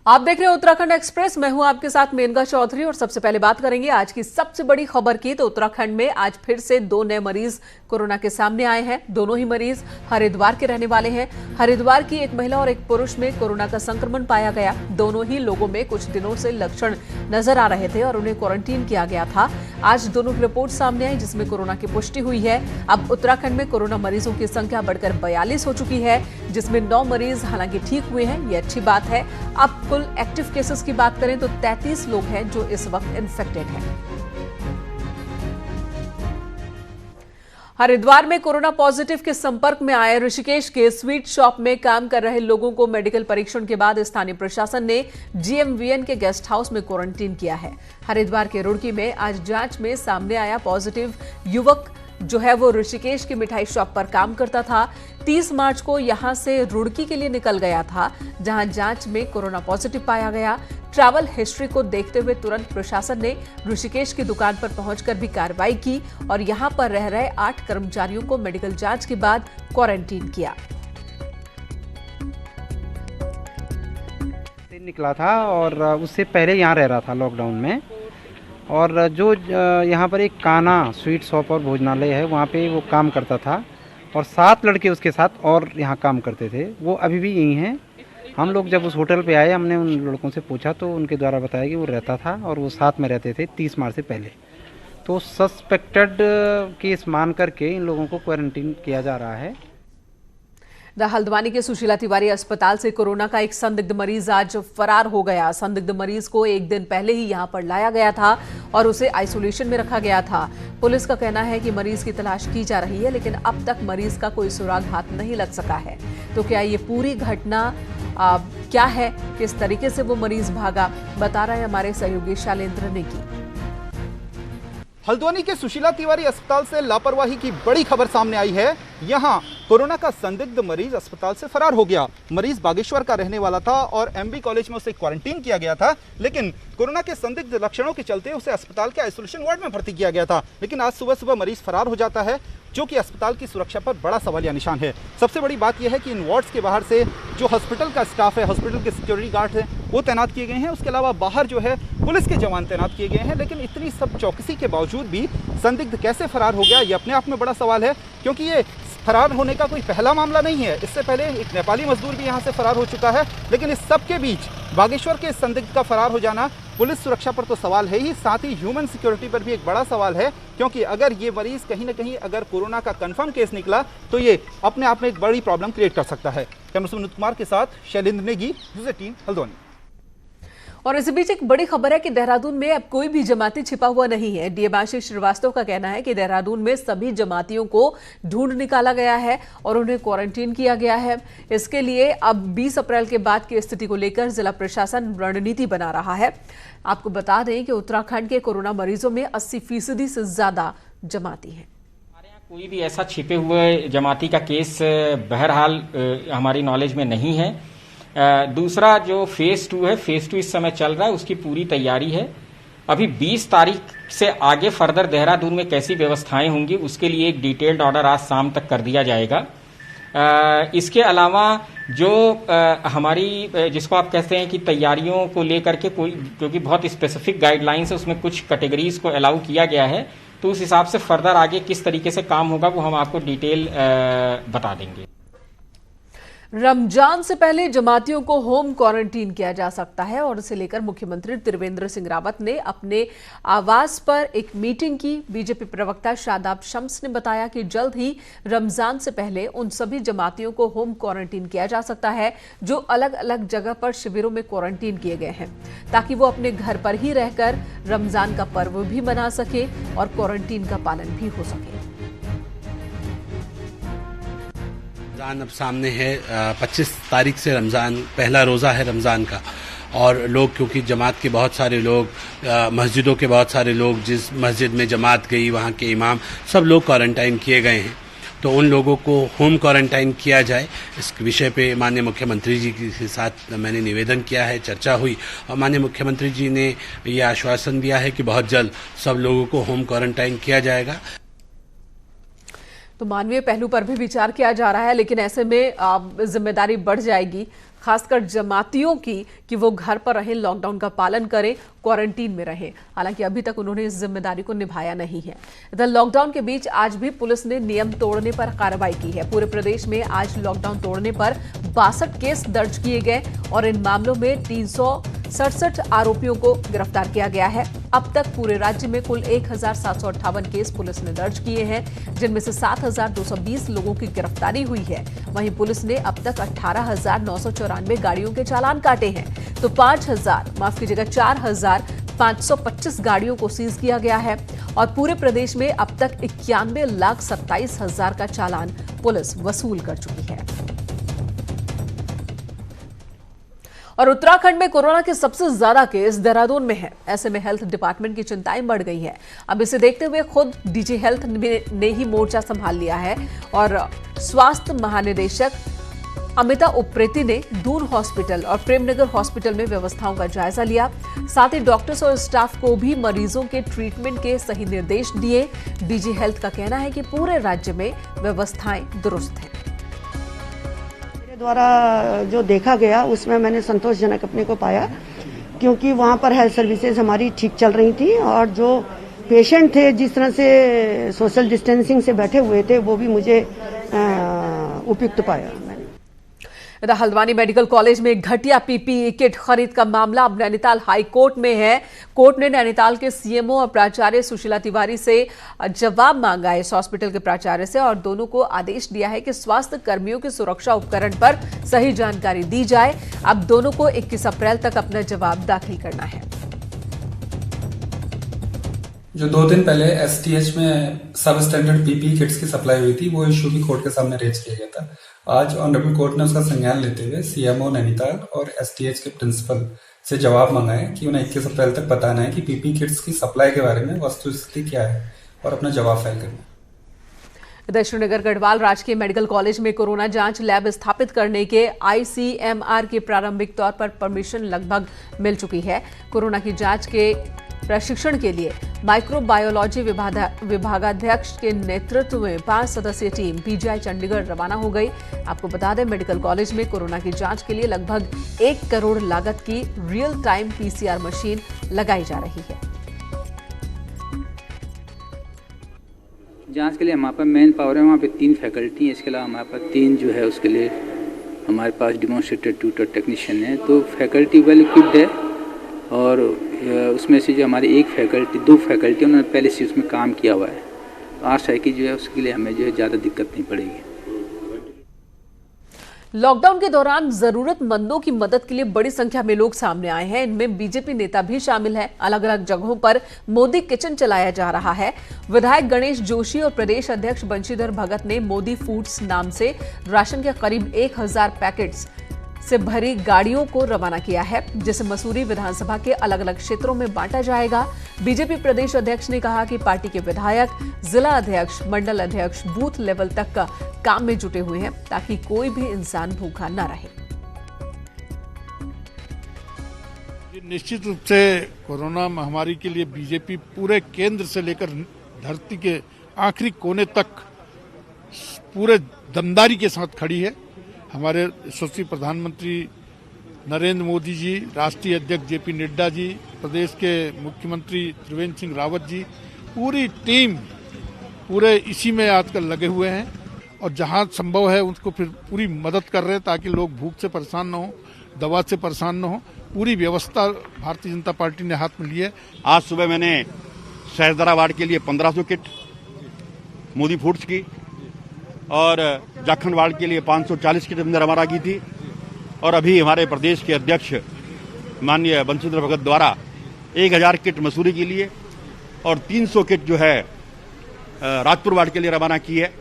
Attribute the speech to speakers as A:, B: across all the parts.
A: आप देख रहे हैं उत्तराखंड एक्सप्रेस। मैं हूं आपके साथ मेनका चौधरी और सबसे पहले बात करेंगे आज की सबसे बड़ी खबर की। तो उत्तराखंड में आज फिर से 2 नए मरीज कोरोना के सामने आए हैं। दोनों ही मरीज हरिद्वार के रहने वाले हैं। हरिद्वार की एक महिला और एक पुरुष में कोरोना का संक्रमण पाया गया। दोनों ही लोगों में कुछ दिनों से लक्षण नजर आ रहे थे और उन्हें क्वारंटीन किया गया था। आज दोनों की रिपोर्ट सामने आई जिसमें कोरोना की पुष्टि हुई है। अब उत्तराखंड में कोरोना मरीजों की संख्या बढ़कर 42 हो चुकी है, जिसमें 9 मरीज हालांकि ठीक हुए हैं। ये अच्छी बात है। अब कुल एक्टिव केसेस की बात करें तो 33 लोग हैं जो इस वक्त इन्फेक्टेड हैं। हरिद्वार में कोरोना पॉजिटिव के संपर्क में आए ऋषिकेश के स्वीट शॉप में काम कर रहे लोगों को मेडिकल परीक्षण के बाद स्थानीय प्रशासन ने GMVN के गेस्ट हाउस में क्वारंटीन किया है। हरिद्वार के रुड़की में आज जांच में सामने आया पॉजिटिव युवक जो है वो ऋषिकेश की मिठाई शॉप पर काम करता था। 30 मार्च को यहां से रुड़की के लिए निकल गया था, जहां जांच में कोरोना पॉजिटिव पाया गया। ट्रैवल हिस्ट्री को देखते हुए तुरंत प्रशासन ने ऋषिकेश की दुकान पर पहुंचकर भी कार्रवाई की और यहां पर रह रहे 8 कर्मचारियों को मेडिकल जांच के बाद क्वारंटीन किया।
B: निकला था और उससे पहले यहाँ रह रहा था लॉकडाउन में। और जो यहाँ पर एक काना स्वीट शॉप और भोजनालय है, वहाँ पे वो काम करता था और 7 लड़के उसके साथ और यहाँ काम करते थे। वो अभी भी यहीं हैं। हम लोग जब उस होटल पे आए, हमने उन लड़कों से पूछा तो उनके द्वारा बताया कि वो रहता था और वो साथ में रहते थे 30 मार्च से पहले। तो सस्पेक्टेड केस मान करके इन लोगों को क्वारंटीन किया जा रहा है।
A: हल्द्वानी के सुशीला तिवारी अस्पताल से कोरोना का एक संदिग्ध मरीज आज फरार हो गया। संदिग्ध मरीज को एक दिन पहले ही यहां पर लाया गया था और उसे आइसोलेशन में रखा गया था। पुलिस का कहना है कि मरीज की तलाश की जा रही है, लेकिन अब तक मरीज का कोई सुराग हाथ नहीं लग सका है। तो क्या ये पूरी घटना क्या है, किस तरीके से वो मरीज भागा, बता रहे हैं हमारे सहयोगी शैलेंद्र नेगी।
C: हल्द्वानी के सुशीला तिवारी अस्पताल से लापरवाही की बड़ी खबर सामने आई है। यहां कोरोना का संदिग्ध मरीज अस्पताल से फरार हो गया। मरीज बागेश्वर का रहने वाला था और MB कॉलेज में उसे क्वारंटीन किया गया था, लेकिन कोरोना के संदिग्ध लक्षणों के चलते उसे अस्पताल के आइसोलेशन वार्ड में भर्ती किया गया था। लेकिन आज सुबह सुबह मरीज फरार हो जाता है, जो कि अस्पताल की सुरक्षा पर बड़ा सवालिया निशान है। सबसे बड़ी बात यह है कि इन वार्ड्स के बाहर से जो हॉस्पिटल का स्टाफ है, हॉस्पिटल के सिक्योरिटी गार्ड हैं, वो तैनात किए गए हैं। उसके अलावा बाहर जो है पुलिस के जवान तैनात किए गए हैं। लेकिन इतनी सब चौकसी के बावजूद भी संदिग्ध कैसे फरार हो गया, ये अपने आप में बड़ा सवाल है, क्योंकि ये फरार होने का कोई पहला मामला नहीं है। इससे पहले एक नेपाली मजदूर भी यहाँ से फरार हो चुका है। लेकिन इस सब के बीच बागेश्वर के संदिग्ध का फरार हो जाना पुलिस सुरक्षा पर तो सवाल है ही, साथ ही ह्यूमन सिक्योरिटी पर भी एक बड़ा सवाल है, क्योंकि अगर ये मरीज कहीं ना कहीं अगर कोरोना का कंफर्म केस निकला तो ये अपने आप में एक बड़ी प्रॉब्लम क्रिएट कर सकता है। कैमरामैन अमित कुमार के साथ शैलेंद्र नेगी, न्यूज़ 18 हल्द्वानी।
A: और इसी बीच एक बड़ी खबर है कि देहरादून में अब कोई भी जमाती छिपा हुआ नहीं है। डीएम आशीष श्रीवास्तव का कहना है कि देहरादून में सभी जमातियों को ढूंढ निकाला गया है और उन्हें क्वारंटीन किया गया है। इसके लिए अब 20 अप्रैल के बाद की स्थिति को लेकर जिला प्रशासन रणनीति बना रहा है। आपको बता दें कि उत्तराखंड के कोरोना मरीजों में 80% से ज्यादा जमाती हैं।
D: हमारे यहाँ कोई भी ऐसा छिपे हुए जमाती का केस बहरहाल हमारी नॉलेज में नहीं है। दूसरा जो फेज 2 है, फेज 2 इस समय चल रहा है, उसकी पूरी तैयारी है। अभी 20 तारीख से आगे फर्दर देहरादून में कैसी व्यवस्थाएं होंगी, उसके लिए एक डिटेल्ड ऑर्डर आज शाम तक कर दिया जाएगा। इसके अलावा जो हमारी जिसको आप कहते हैं कि तैयारियों को लेकर के कोई, क्योंकि बहुत स्पेसिफिक गाइडलाइंस है, उसमें कुछ कैटेगरीज को अलाउ किया गया है, तो उस हिसाब से फर्दर आगे किस तरीके से काम होगा वो हम आपको डिटेल बता देंगे।
A: रमजान से पहले जमातियों को होम क्वारंटीन किया जा सकता है और इसे लेकर मुख्यमंत्री त्रिवेंद्र सिंह रावत ने अपने आवास पर एक मीटिंग की। बीजेपी प्रवक्ता शादाब शम्स ने बताया कि जल्द ही रमजान से पहले उन सभी जमातियों को होम क्वारंटीन किया जा सकता है जो अलग अलग जगह पर शिविरों में क्वारंटीन किए गए हैं, ताकि वो अपने घर पर ही रहकर रमजान का पर्व भी मना सके और क्वारंटीन का पालन भी हो सके।
E: रमज़ान अब सामने है। 25 तारीख से रमज़ान पहला रोज़ा है रमज़ान का, और लोग क्योंकि जमात के बहुत सारे लोग, मस्जिदों के बहुत सारे लोग, जिस मस्जिद में जमात गई वहाँ के इमाम सब लोग क्वारंटाइन किए गए हैं, तो उन लोगों को होम क्वारंटाइन किया जाए। इस विषय पे माननीय मुख्यमंत्री जी के साथ मैंने निवेदन किया है, चर्चा हुई और माननीय मुख्यमंत्री जी ने ये आश्वासन दिया है कि बहुत जल्द सब लोगों को होम क्वारंटाइन किया जाएगा।
A: तो मानवीय पहलू पर भी विचार किया जा रहा है, लेकिन ऐसे में जिम्मेदारी बढ़ जाएगी खासकर जमातियों की कि वो घर पर रहें, लॉकडाउन का पालन करें, क्वारंटीन में रहें। हालांकि अभी तक उन्होंने इस जिम्मेदारी को निभाया नहीं है। इधर लॉकडाउन के बीच आज भी पुलिस ने नियम तोड़ने पर कार्रवाई की है। पूरे प्रदेश में आज लॉकडाउन तोड़ने पर 62 केस दर्ज किए गए और इन मामलों में 367 आरोपियों को गिरफ्तार किया गया है। अब तक पूरे राज्य में कुल 1758 केस पुलिस ने दर्ज किए हैं, जिनमें से 7220 लोगों की गिरफ्तारी हुई है। वहीं पुलिस ने अब तक 18,994 गाड़ियों के चालान काटे हैं, तो 4,525 गाड़ियों को सीज किया गया है और पूरे प्रदेश में अब तक 91,27,000 का चालान पुलिस वसूल कर चुकी है। और उत्तराखंड में कोरोना के सबसे ज्यादा केस देहरादून में है। ऐसे में हेल्थ डिपार्टमेंट की चिंताएं बढ़ गई है। अब इसे देखते हुए खुद डीजी हेल्थ ने ही मोर्चा संभाल लिया है और स्वास्थ्य महानिदेशक अमिता उप्रेती ने दून हॉस्पिटल और प्रेमनगर हॉस्पिटल में व्यवस्थाओं का जायजा लिया। साथ ही डॉक्टर्स और स्टाफ को भी मरीजों के ट्रीटमेंट के सही निर्देश दिए। डीजी हेल्थ का कहना है कि पूरे राज्य में व्यवस्थाएं दुरुस्त हैं।
F: द्वारा जो देखा गया उसमें मैंने संतोषजनक अपने को पाया, क्योंकि वहाँ पर हेल्थ सर्विसेज हमारी ठीक चल रही थी और जो पेशेंट थे जिस तरह से सोशल डिस्टेंसिंग से बैठे हुए थे वो भी मुझे उपयुक्त पाया।
A: इधर हल्द्वानी मेडिकल कॉलेज में घटिया पीपीई किट खरीद का मामला अब नैनीताल हाई कोर्ट में है। कोर्ट ने नैनीताल के सीएमओ और प्राचार्य सुशीला तिवारी से जवाब मांगा है इस हॉस्पिटल के प्राचार्य से, और दोनों को आदेश दिया है कि स्वास्थ्य कर्मियों के सुरक्षा उपकरण पर सही जानकारी दी जाए। अब दोनों को 21 अप्रैल तक अपना जवाब दाखिल करना है।
G: जो 2 दिन पहले एसटीएच में सब स्टैंडर्ड पीपीई किट्स की सप्लाई हुई थी, वो इशू भी कोर्ट के सामने रेज किया गया था। आज ऑनरेबल कोर्ट ने उसका संज्ञान लेते हुए सीएमओ नैनीताल और एसटीएच के प्रिंसिपल से जवाब मांगा है कि उन्हें 21 अप्रैल तक बताना है कि पीपीई किट्स की सप्लाई के बारे में वस्तुस्थिति क्या है और अपना जवाब फाइल करना है।
A: इधर श्रीनगर गढ़वाल राजकीय मेडिकल कॉलेज में कोरोना जांच लैब स्थापित करने के आईसीएमआर की प्रारंभिक तौर पर परमिशन लगभग मिल चुकी है। कोरोना की जांच के प्रशिक्षण के लिए माइक्रोबायोलॉजी विभागाध्यक्ष के नेतृत्व में 5 सदस्यीय टीम पीजीआई चंडीगढ़ रवाना हो गई। आपको बता दें, मेडिकल कॉलेज में कोरोना की जांच के लिए लगभग 1 करोड़ लागत की रियल टाइम पीसीआर मशीन लगाई जा रही है।
H: जांच के लिए हमारे पास मेन पावर है, वहाँ पे 3 फैकल्टी हैं। इसके अलावा हमारे पास 3 जो है उसके लिए हमारे पास डिमॉन्स्ट्रेटर ट्यूटर टेक्नीशियन है। तो फैकल्टी वेल इक्विप्ड है और उसमें से जो हमारी 2 फैकल्टी उन्होंने पहले से उसमें काम किया हुआ है। तो आशा है कि जो है उसके लिए हमें जो है ज़्यादा दिक्कत नहीं पड़ेगी।
A: लॉकडाउन के दौरान जरूरतमंदों की मदद के लिए बड़ी संख्या में लोग सामने आए हैं। इनमें बीजेपी नेता भी शामिल हैं। अलग अलग जगहों पर मोदी किचन चलाया जा रहा है। विधायक गणेश जोशी और प्रदेश अध्यक्ष बंशीधर भगत ने मोदी फूड्स नाम से राशन के करीब 1000 पैकेट्स से भरी गाड़ियों को रवाना किया है, जिसे मसूरी विधानसभा के अलग अलग क्षेत्रों में बांटा जाएगा। बीजेपी प्रदेश अध्यक्ष ने कहा कि पार्टी के विधायक, जिला अध्यक्ष, मंडल अध्यक्ष बूथ लेवल तक का काम में जुटे हुए हैं ताकि कोई भी इंसान भूखा न रहे।
I: निश्चित रूप से कोरोना महामारी के लिए बीजेपी पूरे केंद्र से लेकर धरती के आखिरी कोने तक पूरे दमदारी के साथ खड़ी है। हमारे यशस्वी प्रधानमंत्री नरेंद्र मोदी जी, राष्ट्रीय अध्यक्ष जेपी नड्डा जी, प्रदेश के मुख्यमंत्री त्रिवेंद्र सिंह रावत जी, पूरी टीम पूरे इसी में आजकल लगे हुए हैं और जहां संभव है उसको फिर पूरी मदद कर रहे हैं ताकि लोग भूख से परेशान न हो, दवा से परेशान न हो। पूरी व्यवस्था भारतीय जनता पार्टी ने हाथ में ली है।
J: आज सुबह मैंने सहजदरा वार्ड के लिए 1500 किट मोदी फूड्स की और जाखंड वार्ड के लिए 540 किट हमने रवाना की थी और अभी हमारे प्रदेश के अध्यक्ष माननीय बंशीधर भगत द्वारा 1000 किट मसूरी के लिए और 300 किट जो है राजपुर वार्ड के लिए रवाना की है।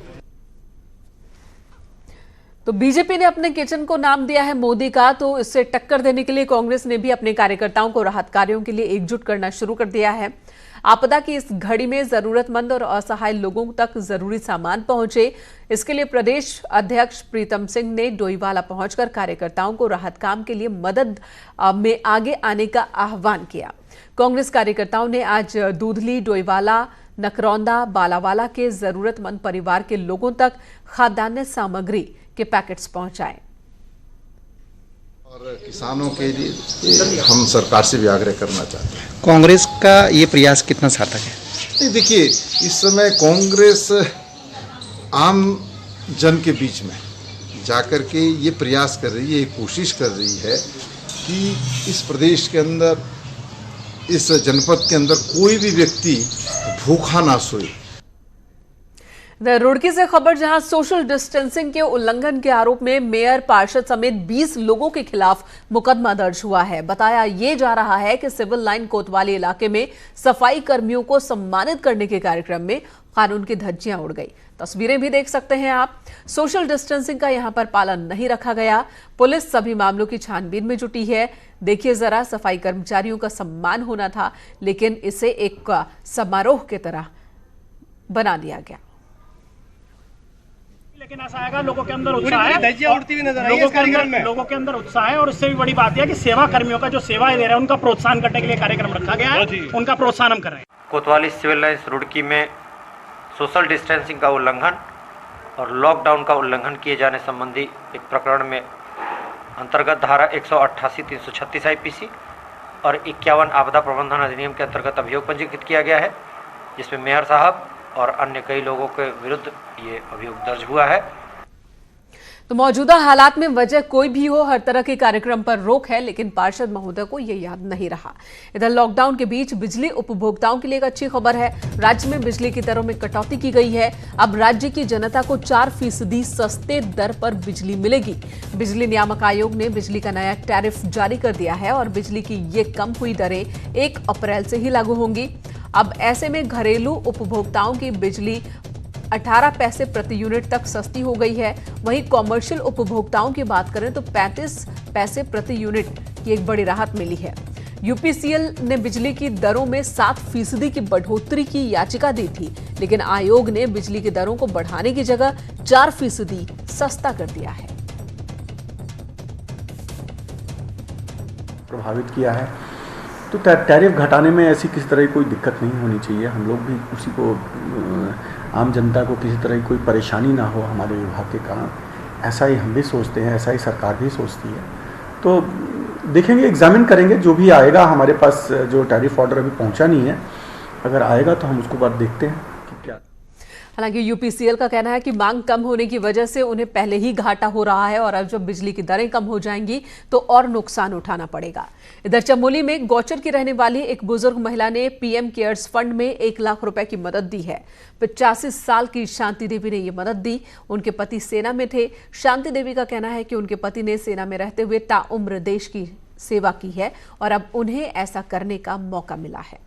A: तो बीजेपी ने अपने किचन को नाम दिया है मोदी का, तो इससे टक्कर देने के लिए कांग्रेस ने भी अपने कार्यकर्ताओं को राहत कार्यों के लिए एकजुट करना शुरू कर दिया है। आपदा की इस घड़ी में जरूरतमंद और असहाय लोगों तक जरूरी सामान पहुंचे, इसके लिए प्रदेश अध्यक्ष प्रीतम सिंह ने डोईवाला पहुंचकर कार्यकर्ताओं को राहत काम के लिए मदद में आगे आने का आह्वान किया। कांग्रेस कार्यकर्ताओं ने आज दूधली, डोईवाला, नकरौंदा बालावाला के जरूरतमंद परिवार के लोगों तक खाद्यान्न सामग्री के पैकेट्स पहुंचाए।
K: और किसानों के लिए हम सरकार से भी आग्रह करना चाहते हैं।
B: कांग्रेस का ये प्रयास कितना सार्थक है?
K: नहीं, देखिए, इस समय कांग्रेस आम जन के बीच में जाकर के ये प्रयास कर रही है, ये कोशिश कर रही है कि इस प्रदेश के अंदर, इस जनपद के अंदर कोई भी व्यक्ति भूखा ना सोए।
A: रुड़की से खबर, जहां सोशल डिस्टेंसिंग के उल्लंघन के आरोप में मेयर, पार्षद समेत 20 लोगों के खिलाफ मुकदमा दर्ज हुआ है। बताया ये जा रहा है कि सिविल लाइन कोतवाली इलाके में सफाई कर्मियों को सम्मानित करने के कार्यक्रम में कानून की धज्जियां उड़ गई। तस्वीरें भी देख सकते हैं आप। सोशल डिस्टेंसिंग का यहां पर पालन नहीं रखा गया। पुलिस सभी मामलों की छानबीन में जुटी है। देखिए जरा, सफाई कर्मचारियों का सम्मान होना था, लेकिन इसे एक समारोह की तरह बना दिया गया।
L: लेकिन ऐसा आएगा, लोगों के अंदर उत्साह है, लोगों के अंदर उत्साह है। और उससे भी बड़ी बात यह है कि सेवा कर्मियों का जो सेवाएं दे रहे हैं उनका प्रोत्साहन करने के लिए कार्यक्रम रखा गया है, उनका प्रोत्साहन हम कर रहे हैं।
M: कोतवाली सिविल लाइंस रुड़की में सोशल डिस्टेंसिंग का उल्लंघन और लॉकडाउन का उल्लंघन किए जाने संबंधी एक प्रकरण में अंतर्गत धारा 188, 336 IPC और 51 आपदा प्रबंधन अधिनियम के अंतर्गत अभियोग पंजीकृत किया गया है, जिसमें मेयर साहब और अन्य कई लोगों के विरुद्ध ये अभियोग दर्ज हुआ है।
A: तो मौजूदा हालात में वजह कोई भी हो, हर तरह के कार्यक्रम पर रोक है, लेकिन पार्षद महोदय को यह याद नहीं रहा। इधर लॉकडाउन के बीच बिजली उपभोक्ताओं के लिए एक अच्छी खबर है। राज्य में बिजली की दरों में कटौती की गई है। अब राज्य की जनता को 4% सस्ते दर पर बिजली मिलेगी। बिजली नियामक आयोग ने बिजली का नया टैरिफ जारी कर दिया है और बिजली की ये कम हुई दरें 1 अप्रैल से ही लागू होंगी। अब ऐसे में घरेलू उपभोक्ताओं की बिजली 18 पैसे प्रति यूनिट तक सस्ती हो गई है। वहीं कॉमर्शियल उपभोक्ताओं की बात करें तो 35 पैसे प्रति यूनिट की एक बड़ी राहत मिली है। यूपीसीएल ने बिजली की दरों में 7% की बढ़ोतरी की याचिका दी थी, लेकिन आयोग ने बिजली की दरों को बढ़ाने की जगह 4% सस्ता कर दिया है।
N: प्रभावित किया है, तो टैरिफ घटाने में ऐसी किसी तरह की कोई दिक्कत नहीं होनी चाहिए। हम लोग भी उसी को, आम जनता को किसी तरह की कोई परेशानी ना हो हमारे विभाग के कारण, ऐसा ही हम भी सोचते हैं, ऐसा ही सरकार भी सोचती है। तो देखेंगे, एग्जामिन करेंगे, जो भी आएगा हमारे पास, जो टैरिफ ऑर्डर अभी पहुंचा नहीं है, अगर आएगा तो हम उसको बाद देखते हैं कि क्या।
A: हालांकि यूपीसीएल का कहना है कि मांग कम होने की वजह से उन्हें पहले ही घाटा हो रहा है और अब जब बिजली की दरें कम हो जाएंगी तो और नुकसान उठाना पड़ेगा। इधर चमोली में गौचर की रहने वाली एक बुजुर्ग महिला ने पीएम केयर्स फंड में 1 लाख रुपए की मदद दी है। 85 साल की शांति देवी ने ये मदद दी। उनके पति सेना में थे। शांति देवी का कहना है कि उनके पति ने सेना में रहते हुए ताउम्र देश की सेवा की है और अब उन्हें ऐसा करने का मौका मिला है।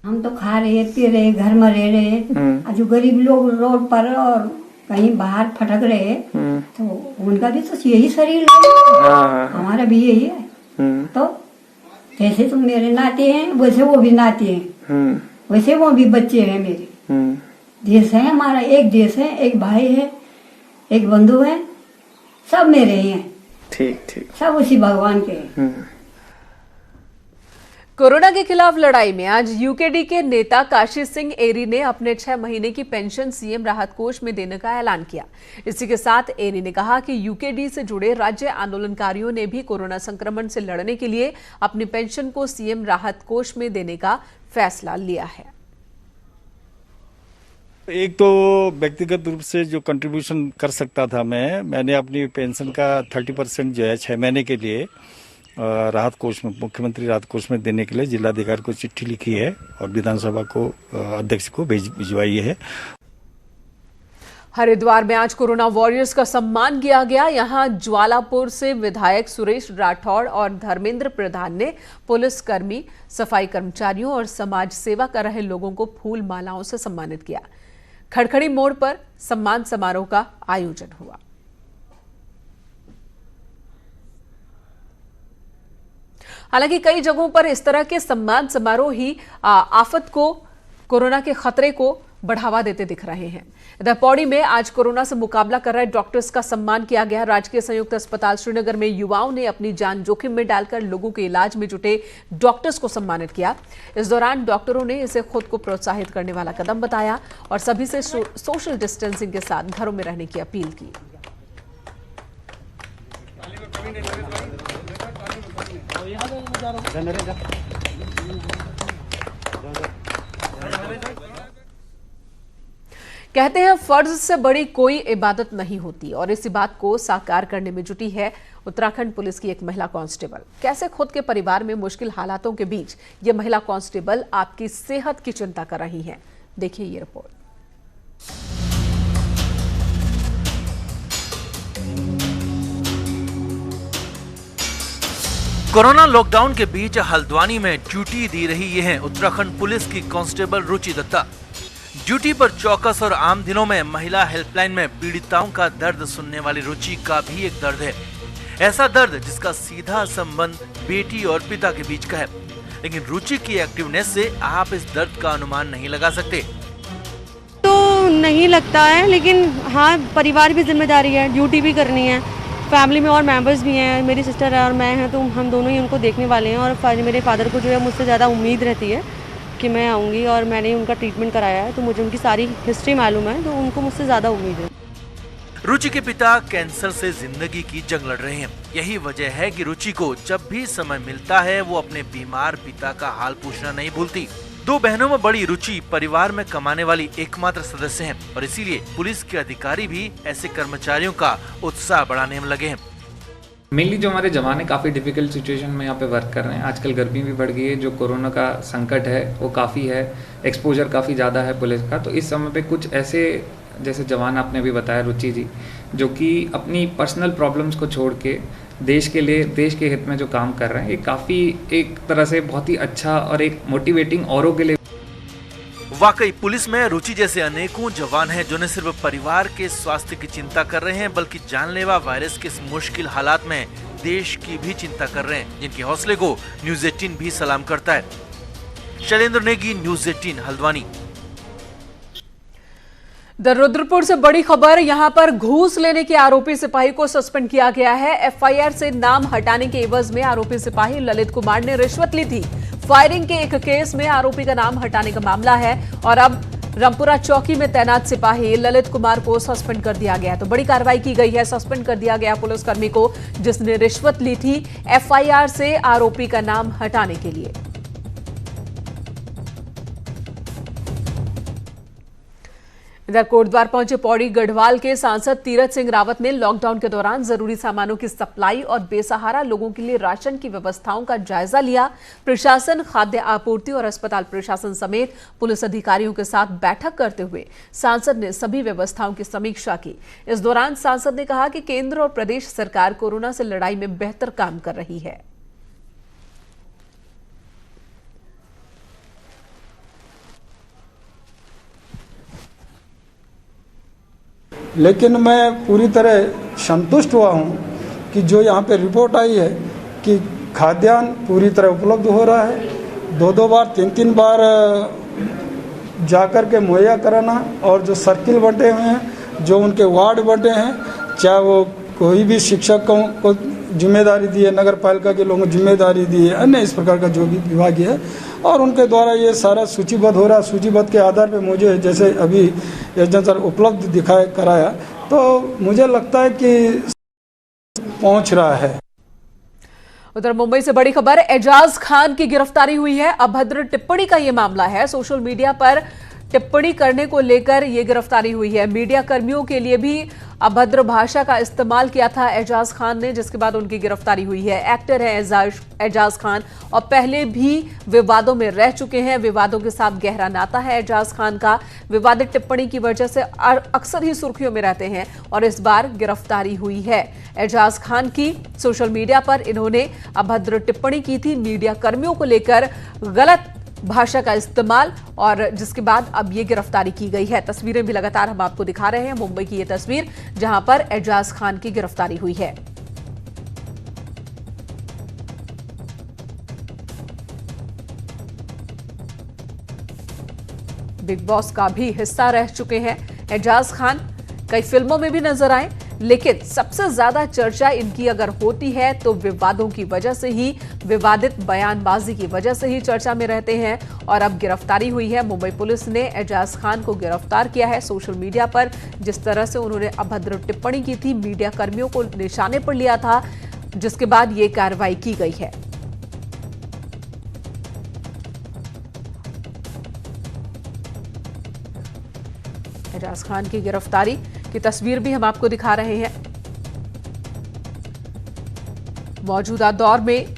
O: हम तो खा रहे, पी रहे, घर में रह रहे, जो गरीब लोग रोड पर और कहीं बाहर फटक रहे, तो उनका भी तो यही शरीर है, हमारा भी यही है। तो जैसे तुम मेरे नाते हैं वैसे वो भी नाते हैं, वैसे वो भी बच्चे हैं मेरे। देश है हमारा, एक देश है, एक भाई है, एक बंधु है, सब मेरे ही हैं।
P: ठीक ठीक,
O: सब उसी भगवान के हैं।
A: कोरोना के खिलाफ लड़ाई में आज यूकेडी के नेता काशी सिंह एरी ने अपने 6 महीने की पेंशन सीएम राहत कोष में देने का ऐलान किया। इसी के साथ एरी ने कहा कि यूकेडी से जुड़े राज्य आंदोलनकारियों ने भी कोरोना संक्रमण से लड़ने के लिए अपनी पेंशन को सीएम राहत कोष में देने का फैसला लिया है।
Q: एक तो व्यक्तिगत रूप से जो कंट्रीब्यूशन कर सकता था मैंने अपनी पेंशन का 30% जो है 6 महीने के लिए राहत कोष में, मुख्यमंत्री राहत कोष में देने के लिए जिलाधिकारी को चिट्ठी लिखी है और विधानसभा को अध्यक्ष को भिजवाई है।
A: हरिद्वार में आज कोरोना वॉरियर्स का सम्मान किया गया। यहां ज्वालापुर से विधायक सुरेश राठौड़ और धर्मेंद्र प्रधान ने पुलिसकर्मी, सफाई कर्मचारियों और समाज सेवा कर रहे लोगों को फूल मालाओं से सम्मानित किया। खड़खड़ी मोड़ पर सम्मान समारोह का आयोजन हुआ। हालांकि कई जगहों पर इस तरह के सम्मान समारोह ही आफत को, कोरोना के खतरे को बढ़ावा देते दिख रहे हैं। इधर पौड़ी में आज कोरोना से मुकाबला कर रहे डॉक्टर्स का सम्मान किया गया। राजकीय संयुक्त अस्पताल श्रीनगर में युवाओं ने अपनी जान जोखिम में डालकर लोगों के इलाज में जुटे डॉक्टर्स को सम्मानित किया। इस दौरान डॉक्टरों ने इसे खुद को प्रोत्साहित करने वाला कदम बताया और सभी से सोशल डिस्टेंसिंग के साथ घरों में रहने की अपील की। कहते हैं फर्ज से बड़ी कोई इबादत नहीं होती और इसी बात को साकार करने में जुटी है उत्तराखंड पुलिस की एक महिला कांस्टेबल। कैसे खुद के परिवार में मुश्किल हालातों के बीच ये महिला कांस्टेबल आपकी सेहत की चिंता कर रही हैं, देखिए ये रिपोर्ट।
P: कोरोना लॉकडाउन के बीच हल्द्वानी में ड्यूटी दे रही ये है उत्तराखंड पुलिस की कांस्टेबल रुचि दत्ता। ड्यूटी पर चौकस और आम दिनों में महिला हेल्पलाइन में पीड़िताओं का दर्द सुनने वाली रुचि का भी एक दर्द है। ऐसा दर्द जिसका सीधा संबंध बेटी और पिता के बीच का है। लेकिन रुचि की एक्टिवनेस से आप इस दर्द का अनुमान नहीं लगा सकते।
R: तो नहीं लगता है, लेकिन हाँ परिवार भी जिम्मेदारी है, ड्यूटी भी करनी है, फैमिली में और मेंबर्स भी हैं, मेरी सिस्टर है और मैं हैं, तो हम दोनों ही उनको देखने वाले हैं। और मेरे फादर को जो है मुझसे ज़्यादा उम्मीद रहती है कि मैं आऊँगी और मैंने उनका ट्रीटमेंट कराया है, तो मुझे उनकी सारी हिस्ट्री मालूम है, तो उनको मुझसे ज़्यादा उम्मीद है।
P: रुचि के पिता कैंसर से जिंदगी की जंग लड़ रहे हैं। यही वजह है कि रुचि को जब भी समय मिलता है वो अपने बीमार पिता का हाल पूछना नहीं भूलती। दो बहनों में बड़ी रुचि परिवार में कमाने वाली एकमात्र सदस्य हैं और इसीलिए पुलिस के अधिकारी भी ऐसे कर्मचारियों का उत्साह बढ़ाने में लगे हैं।
S: मेनली जो हमारे जवान है काफ़ी डिफिकल्ट सिचुएशन में यहाँ पे वर्क कर रहे हैं। आजकल गर्मी भी बढ़ गई है, जो कोरोना का संकट है वो काफ़ी है, एक्सपोजर काफ़ी ज़्यादा है पुलिस का। तो इस समय पे कुछ ऐसे जैसे जवान आपने अभी बताया रुचि जी, जो कि अपनी पर्सनल प्रॉब्लम्स को छोड़ के देश के लिए, देश के हित में जो काम कर रहे हैं, ये काफ़ी एक तरह से बहुत ही अच्छा और एक मोटिवेटिंग औरों के लिए।
P: वाकई पुलिस में रुचि जैसे अनेकों जवान हैं जो न सिर्फ परिवार के स्वास्थ्य की चिंता कर रहे हैं बल्कि जानलेवा वायरस के इस मुश्किल हालात में देश की भी चिंता कर रहे हैं, जिनके हौसले को न्यूज़ 18 भी सलाम करता है। शैलेंद्र नेगी, न्यूज़ 18 हल्द्वानी।
A: रुद्रपुर से बड़ी खबर, यहां पर घूस लेने के आरोपी सिपाही को सस्पेंड किया गया है। एफआईआर से नाम हटाने के एवज में आरोपी सिपाही ललित कुमार ने रिश्वत ली थी। फायरिंग के एक केस में आरोपी का नाम हटाने का मामला है और अब रामपुरा चौकी में तैनात सिपाही ललित कुमार को सस्पेंड कर दिया गया। तो बड़ी कार्रवाई की गई है, सस्पेंड कर दिया गया पुलिसकर्मी को जिसने रिश्वत ली थी एफआईआर से आरोपी का नाम हटाने के लिए। इधर कोटद्वार पहुंचे पौड़ी गढ़वाल के सांसद तीरथ सिंह रावत ने लॉकडाउन के दौरान जरूरी सामानों की सप्लाई और बेसहारा लोगों के लिए राशन की व्यवस्थाओं का जायजा लिया। प्रशासन, खाद्य आपूर्ति और अस्पताल प्रशासन समेत पुलिस अधिकारियों के साथ बैठक करते हुए सांसद ने सभी व्यवस्थाओं की समीक्षा की। इस दौरान सांसद ने कहा कि केंद्र और प्रदेश सरकार कोरोना से लड़ाई में बेहतर काम कर रही है।
T: लेकिन मैं पूरी तरह संतुष्ट हुआ हूं कि जो यहाँ पे रिपोर्ट आई है कि खाद्यान्न पूरी तरह उपलब्ध हो रहा है। 2-2 बार 3-3 बार जाकर के मुहैया कराना और जो सर्किल बंटे हुए हैं, जो उनके वार्ड बंटे हैं, चाहे वो कोई भी शिक्षकों को जिम्मेदारी दी है, नगर पालिका के लोगों को जिम्मेदारी दी है, अन्य इस प्रकार का जो भी विभाग है, और उनके द्वारा ये सारा सूचीबद्ध हो रहा है। सूचीबद्ध के आधार पे मुझे जैसे अभी एजेंट सर उपलब्ध दिखाया कराया, तो मुझे लगता है कि पहुंच रहा है।
A: उधर मुंबई से बड़ी खबर, एजाज खान की गिरफ्तारी हुई है। अभद्र टिप्पणी का ये मामला है। सोशल मीडिया पर टिप्पणी करने को लेकर यह गिरफ्तारी हुई है। मीडिया कर्मियों के लिए भी अभद्र भाषा का इस्तेमाल किया था एजाज खान ने, जिसके बाद उनकी गिरफ्तारी हुई है। एक्टर है एजाज खान और पहले भी विवादों में रह चुके हैं। विवादों के साथ गहरा नाता है एजाज खान का। विवादित टिप्पणी की वजह से अक्सर ही सुर्खियों में रहते हैं और इस बार गिरफ्तारी हुई है एजाज खान की। सोशल मीडिया पर इन्होंने अभद्र टिप्पणी की थी मीडिया कर्मियों को लेकर, गलत भाषा का इस्तेमाल, और जिसके बाद अब ये गिरफ्तारी की गई है। तस्वीरें भी लगातार हम आपको दिखा रहे हैं। मुंबई की ये तस्वीर जहां पर एजाज खान की गिरफ्तारी हुई है। बिग बॉस का भी हिस्सा रह चुके हैं। एजाज खान कई फिल्मों में भी नजर आए, लेकिन सबसे ज्यादा चर्चा इनकी अगर होती है तो विवादों की वजह से ही, विवादित बयानबाजी की वजह से ही चर्चा में रहते हैं। और अब गिरफ्तारी हुई है। मुंबई पुलिस ने एजाज खान को गिरफ्तार किया है। सोशल मीडिया पर जिस तरह से उन्होंने अभद्र टिप्पणी की थी, मीडिया कर्मियों को निशाने पर लिया था, जिसके बाद ये कार्रवाई की गई है। एजाज खान की गिरफ्तारी की तस्वीर भी हम आपको दिखा रहे हैं। मौजूदा दौर में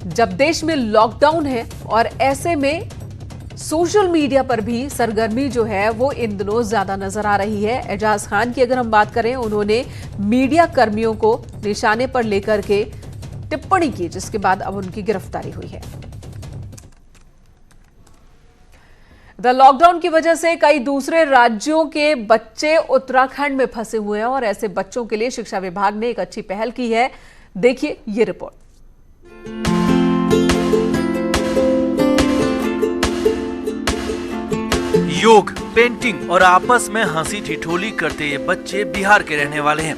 A: जब देश में लॉकडाउन है और ऐसे में सोशल मीडिया पर भी सरगर्मी जो है वो इन दिनों ज्यादा नजर आ रही है। एजाज खान की अगर हम बात करें, उन्होंने मीडिया कर्मियों को निशाने पर लेकर के टिप्पणी की, जिसके बाद अब उनकी गिरफ्तारी हुई है। लॉकडाउन की वजह से कई दूसरे राज्यों के बच्चे उत्तराखंड में फंसे हुए हैं और ऐसे बच्चों के लिए शिक्षा विभाग ने एक अच्छी पहल की है। देखिए ये रिपोर्ट।
P: योग, पेंटिंग और आपस में हंसी ठिठोली करते ये बच्चे बिहार के रहने वाले हैं।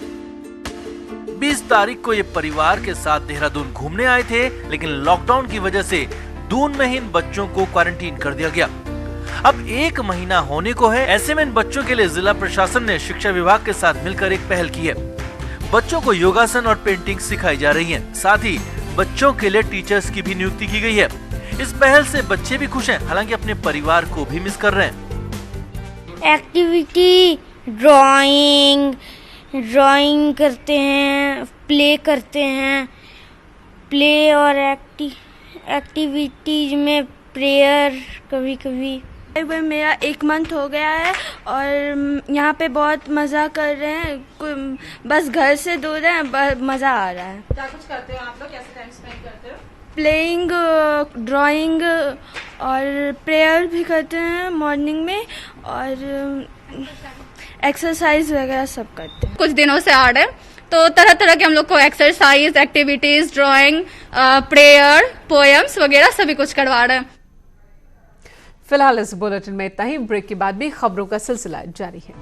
P: 20 तारीख को ये परिवार के साथ देहरादून घूमने आए थे, लेकिन लॉकडाउन की वजह से दून में ही इन बच्चों को क्वारंटीन कर दिया गया। अब 1 महीना होने को है। ऐसे में इन बच्चों के लिए जिला प्रशासन ने शिक्षा विभाग के साथ मिलकर एक पहल की है। बच्चों को योगासन और पेंटिंग सिखाई जा रही है। साथ ही बच्चों के लिए टीचर्स की भी नियुक्ति की गई है। इस पहल से बच्चे भी खुश हैं, हालांकि अपने परिवार को भी मिस कर रहे हैं।
U: एक्टिविटी, ड्राइंग करते हैं, प्ले करते हैं। प्ले और एक्टिविटीज में प्रेयर कभी कभी।
V: मेरा 1 मंथ हो गया है और यहाँ पे बहुत मज़ा कर रहे हैं। बस घर से दूर है, मज़ा आ रहा है।
A: क्या कुछ करते हो आप लोग? कैसे टाइम स्पेंड करते हो?
V: प्लेइंग, ड्राइंग और प्रेयर भी करते हैं मॉर्निंग में, और एक्सरसाइज वगैरह सब करते हैं।
W: कुछ दिनों से आ रहे हैं तो तरह तरह के हम लोग को exercise, activities, drawing, prayer, poems वगैरह सभी कुछ करवा रहे हैं।
A: फिलहाल इस बुलेटिन में इतना ही। ब्रेक के बाद भी खबरों का सिलसिला जारी है।